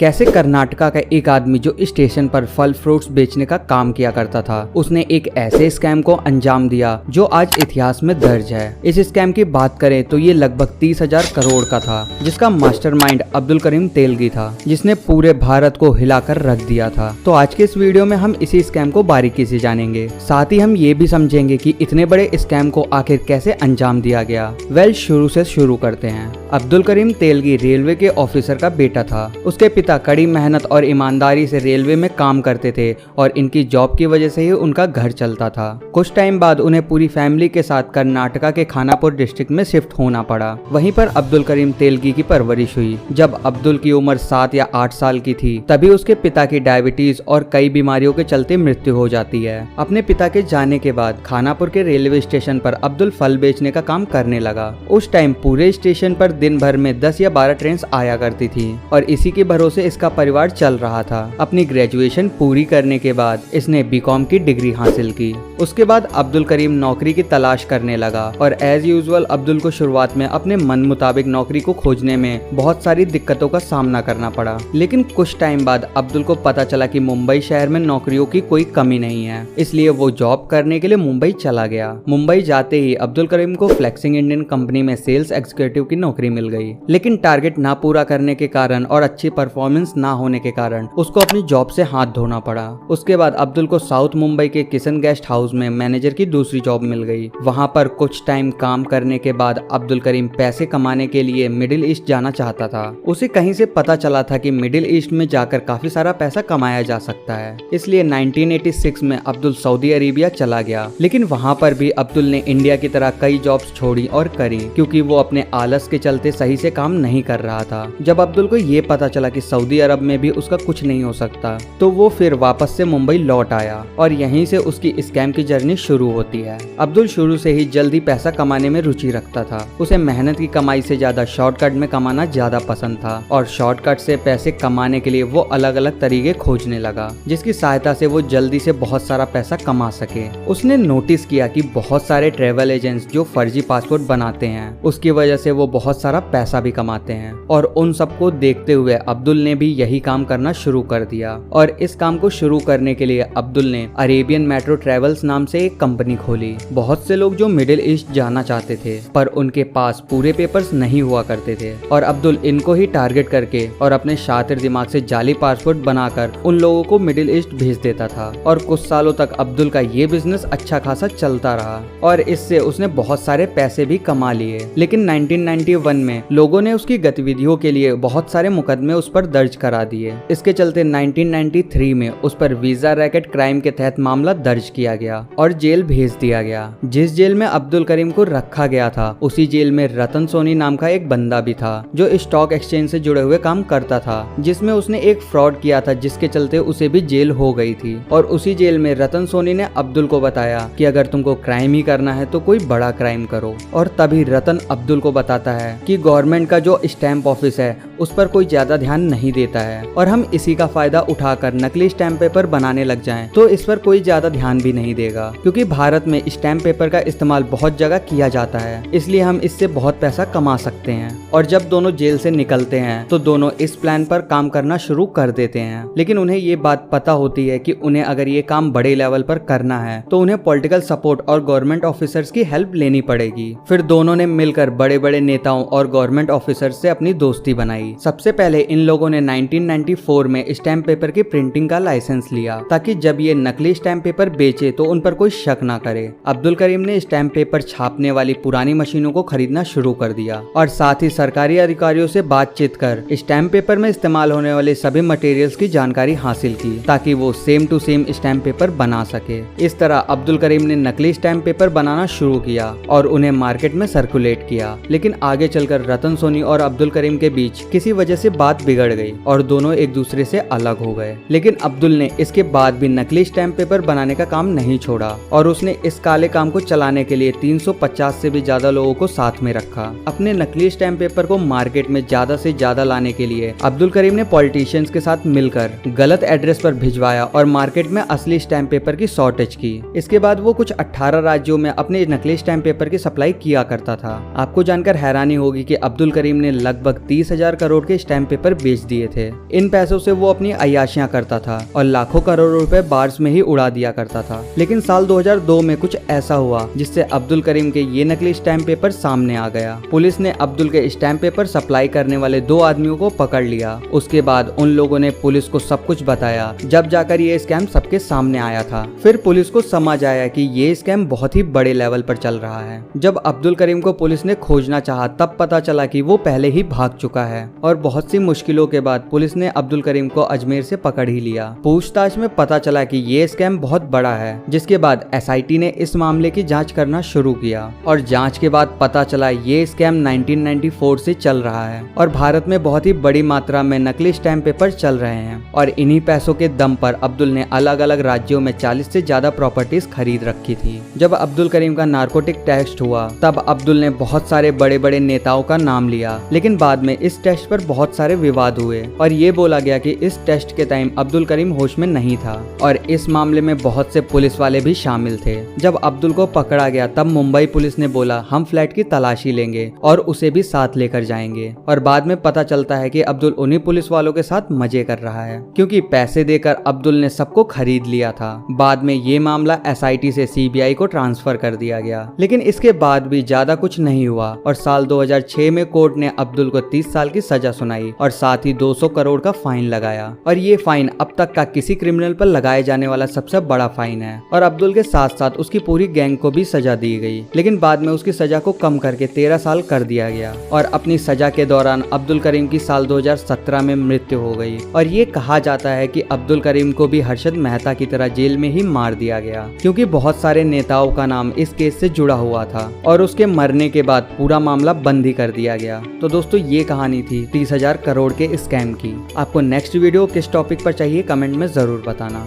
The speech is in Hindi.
कैसे कर्नाटका का एक आदमी जो स्टेशन पर फल फ्रूट्स बेचने का काम किया करता था, उसने एक ऐसे स्कैम को अंजाम दिया जो आज इतिहास में दर्ज है। इस स्कैम की बात करें तो ये लगभग 30,000 करोड़ का था, जिसका मास्टरमाइंड अब्दुल करीम तेलगी था, जिसने पूरे भारत को हिलाकर रख दिया था। तो आज के इस वीडियो में हम इसी स्कैम को बारीकी से जानेंगे। साथ ही हम ये भी समझेंगे कि इतने बड़े स्कैम को आखिर कैसे अंजाम दिया गया। शुरू से शुरू करते हैं। अब्दुल करीम तेलगी रेलवे के ऑफिसर का बेटा था। उसके पिता कड़ी मेहनत और ईमानदारी से रेलवे में काम करते थे और इनकी जॉब की वजह से ही उनका घर चलता था। कुछ टाइम बाद उन्हें पूरी फैमिली के साथ कर्नाटका के खानापुर डिस्ट्रिक्ट में शिफ्ट होना पड़ा। वहीं पर अब्दुल करीम तेलगी की परवरिश हुई। जब अब्दुल की उम्र 7 या 8 साल की थी, तभी उसके पिता की डायबिटीज और कई बीमारियों के चलते मृत्यु हो जाती है। अपने पिता के जाने के बाद खानापुर के रेलवे स्टेशन पर अब्दुल फल बेचने का काम करने लगा। उस टाइम पूरे स्टेशन पर दिन भर में 10 या 12 ट्रेन आया करती थी और इसी के भरोसे इसका परिवार चल रहा था। अपनी ग्रेजुएशन पूरी करने के बाद इसने बीकॉम की डिग्री हासिल की। उसके बाद अब्दुल करीम नौकरी की तलाश करने लगा और एज यूजुअल अब्दुल को शुरुआत में अपने मन मुताबिक नौकरी को खोजने में बहुत सारी दिक्कतों का सामना करना पड़ा। लेकिन कुछ टाइम बाद अब्दुल को पता चला कि मुंबई शहर में नौकरियों की कोई कमी नहीं है, इसलिए वो जॉब करने के लिए मुंबई चला गया। मुंबई जाते ही अब्दुल करीम को फ्लेक्सिंग इंडियन कंपनी में सेल्स एग्जीक्यूटिव की नौकरी मिल गई। लेकिन टारगेट ना पूरा करने के कारण और अच्छी परफॉर्मेंस ना होने के कारण उसको अपनी जॉब से हाथ धोना पड़ा। उसके बाद अब्दुल को साउथ मुंबई के किशन गेस्ट हाउस में मैनेजर की दूसरी जॉब मिल गई। वहां पर कुछ टाइम काम करने के बाद अब्दुल करीम पैसे कमाने के लिए मिडिल ईस्ट जाना चाहता था। उसे कहीं से पता चला था कि मिडिल ईस्ट में जाकर काफी सारा पैसा कमाया जा सकता है, इसलिए 1986 में अब्दुल सऊदी अरेबिया चला गया। लेकिन वहां पर भी अब्दुल ने इंडिया की तरह कई जॉब्स छोड़ी और करी, क्योंकि वो अपने आलस के चलते सही से काम नहीं कर रहा था। जब अब्दुल को ये पता चला कि सऊदी अरब में भी उसका कुछ नहीं हो सकता, तो वो फिर वापस से मुंबई लौट आया और यहीं से उसकी स्कैम की जर्नी शुरू होती है। अब्दुल शुरू से ही जल्दी पैसा कमाने में रुचि रखता था। उसे मेहनत की कमाई से ज्यादा शॉर्टकट में कमाना ज्यादा पसंद था और शॉर्टकट से पैसे कमाने के लिए वो अलग अलग तरीके खोजने लगा, जिसकी सहायता से वो जल्दी से बहुत सारा पैसा कमा सके। उसने नोटिस किया कि बहुत सारे ट्रेवल एजेंट्स जो फर्जी पासपोर्ट बनाते हैं, उसकी वजह से वो बहुत सारा पैसा भी कमाते हैं और उन सबको देखते हुए अब्दुल ने भी यही काम करना शुरू कर दिया। और इस काम को शुरू करने के लिए अब्दुल ने अरेबियन मेट्रो ट्रेवल्स नाम से एक कंपनी खोली। बहुत से लोग जो मिडिल ईस्ट जाना चाहते थे पर उनके पास पूरे पेपर्स नहीं हुआ करते थे और अब्दुल इनको ही टारगेट करके और अपने शातिर दिमाग से जाली पासपोर्ट बनाकर उन लोगों को मिडिल ईस्ट भेज देता था। और कुछ सालों तक अब्दुल का ये बिजनेस अच्छा खासा चलता रहा और इससे उसने बहुत सारे पैसे भी कमा लिए। लेकिन 1991 में लोगों ने उसकी गतिविधियों के लिए बहुत सारे मुकदमे उस पर दर्ज करा दिए। इसके चलते 1993 में उस पर वीजा रैकेट क्राइम के तहत मामला दर्ज किया गया और जेल भेज दिया गया। जिस जेल में अब्दुल करीम को रखा गया था, उसी जेल में रतन सोनी नाम का एक बंदा भी था जो स्टॉक एक्सचेंज से जुड़े हुए काम करता था, जिसमें उसने एक फ्रॉड किया था, जिसके चलते उसे भी जेल हो गई थी। और उसी जेल में रतन सोनी ने अब्दुल को बताया कि अगर तुमको क्राइम ही करना है तो कोई बड़ा क्राइम करो। और तभी रतन अब्दुल को बताता है कि गवर्नमेंट का जो स्टैंप ऑफिस है उस पर कोई ज्यादा ध्यान नहीं देता है और हम इसी का फायदा उठाकर नकली स्टैंप पेपर बनाने लग जाएं तो इस पर कोई ज्यादा ध्यान भी नहीं देगा, क्योंकि भारत में स्टैंप पेपर का इस्तेमाल बहुत जगह किया जाता है, इसलिए हम इससे बहुत पैसा कमा सकते हैं। और जब दोनों जेल से निकलते हैं तो दोनों इस प्लान पर काम करना शुरू कर देते हैं। लेकिन उन्हें ये बात पता होती है कि उन्हें अगर ये काम बड़े लेवल पर करना है तो उन्हें पॉलिटिकल सपोर्ट और गवर्नमेंट ऑफिसर्स की हेल्प लेनी पड़ेगी। फिर दोनों ने मिलकर बड़े बड़े नेताओं और गवर्नमेंट ऑफिसर्स से अपनी दोस्ती बनाई। सबसे पहले इन लोगों ने 1994 में स्टैंप पेपर की प्रिंटिंग का लाइसेंस लिया, ताकि जब ये नकली स्टैंप पेपर बेचे तो उन पर कोई शक ना करे। अब्दुल करीम ने स्टैंप पेपर छापने वाली पुरानी मशीनों को खरीदना शुरू कर दिया और साथ ही सरकारी अधिकारियों से बातचीत कर स्टैंप पेपर में इस्तेमाल होने वाले सभी मटेरियल्स की जानकारी हासिल की, ताकि वो same to same stamp paper बना सके। इस तरह अब्दुल करीम ने नकली स्टैंप पेपर बनाना शुरू किया और उन्हें मार्केट में सर्कुलेट किया। लेकिन आगे चलकर रतन सोनी और अब्दुल करीम के बीच किसी वजह से बात बिगड़ गई और दोनों एक दूसरे से अलग हो गए। लेकिन अब्दुल ने इसके बाद भी नकली स्टैंप पेपर बनाने का काम नहीं छोड़ा और उसने इस काले काम को चलाने के लिए 350 से भी ज्यादा लोगों को साथ में रखा। अपने नकली स्टैंप पेपर को मार्केट में ज्यादा से ज्यादा लाने के लिए अब्दुल करीम ने पॉलिटिशियंस के साथ मिलकर गलत एड्रेस पर भिजवाया और मार्केट में असली स्टैंप पेपर की शॉर्टेज की। इसके बाद वो कुछ 18 राज्यों में अपने नकली स्टैंप पेपर की सप्लाई किया करता था। आपको जानकर हैरानी होगी कि अब्दुल करीम ने लगभग 30,000 करोड़ के स्टैम्प पेपर बेच दिए थे। इन पैसों से वो अपनी अय्याशियां करता था और लाखों करोड़ रुपए बार्स में ही उड़ा दिया करता था। लेकिन साल 2002 में कुछ ऐसा हुआ जिससे अब्दुल करीम के ये नकली स्टैम्प पेपर सामने आ गया। पुलिस ने अब्दुल के स्टैम्प पेपर सप्लाई करने वाले 2 आदमियों को पकड़ लिया। उसके बाद उन लोगों ने पुलिस को सब कुछ बताया, जब जाकर ये स्कैम सबके सामने आया था। फिर पुलिस को समझ आया कि ये स्कैम बहुत ही बड़े लेवल पर चल रहा है। जब अब्दुल करीम को पुलिस ने खोजना चाहा तब पता चला कि वो पहले ही भाग चुका है और बहुत सी मुश्किलों के बाद पुलिस ने अब्दुल करीम को अजमेर से पकड़ ही लिया। पूछताछ में पता चला कि ये स्कैम बहुत बड़ा है, जिसके बाद SIT ने इस मामले की जांच करना शुरू किया और जांच के बाद पता चला ये स्कैम 1994 से चल रहा है और भारत में बहुत ही बड़ी मात्रा में नकली स्टैम्प पेपर चल रहे हैं। और इन्हीं पैसों के दम पर अब्दुल ने अलग अलग राज्यों में 40 से ज्यादा प्रॉपर्टीज खरीद रखी थी। जब अब्दुल करीम का नार्कोटिक टेस्ट हुआ तब अब्दुल ने बहुत सारे बड़े बड़े नेताओं का नाम लिया, लेकिन बाद में इस टेस्ट पर बहुत सारे विवाद हुए और ये बोला गया कि इस टेस्ट के टाइम अब्दुल करीम होश में नहीं था और इस मामले में बहुत से पुलिस वाले भी शामिल थे। जब अब्दुल को पकड़ा गया तब मुंबई पुलिस ने बोला हम फ्लैट की तलाशी लेंगे और उसे भी साथ लेकर जाएंगे और बाद में पता चलता है कि अब्दुल उन्हीं पुलिस वालों के साथ मजे कर रहा है, क्योंकि पैसे देकर अब्दुल ने सबको खरीद लिया था। बाद में ये मामला SIT से CBI को ट्रांसफर कर दिया गया, लेकिन इसके बाद भी ज्यादा कुछ नहीं हुआ और साल 2006 में कोर्ट ने अब्दुल को 30 साल की सजा सुनाई और साथ ही 200 करोड़ का फाइन लगाया और ये फाइन अब तक का किसी क्रिमिनल पर लगाए जाने वाला सबसे बड़ा फाइन है। और अब्दुल के साथ साथ उसकी पूरी गैंग को भी सजा दी गई, लेकिन बाद में उसकी सजा को कम करके 13 साल कर दिया गया और अपनी सजा के दौरान अब्दुल करीम की साल 2017 में मृत्यु हो गई। और ये कहा जाता है कि अब्दुल करीम को भी हर्षद मेहता की तरह जेल में ही मार दिया गया, क्योंकि बहुत सारे नेताओं का नाम इस केस से जुड़ा हुआ था और उसके मरने के बाद पूरा मामला बंद ही कर दिया गया। तो दोस्तों ये कहानी थी 30,000 करोड़ के स्कैम की। आपको नेक्स्ट वीडियो किस टॉपिक पर चाहिए कमेंट में जरूर बताना।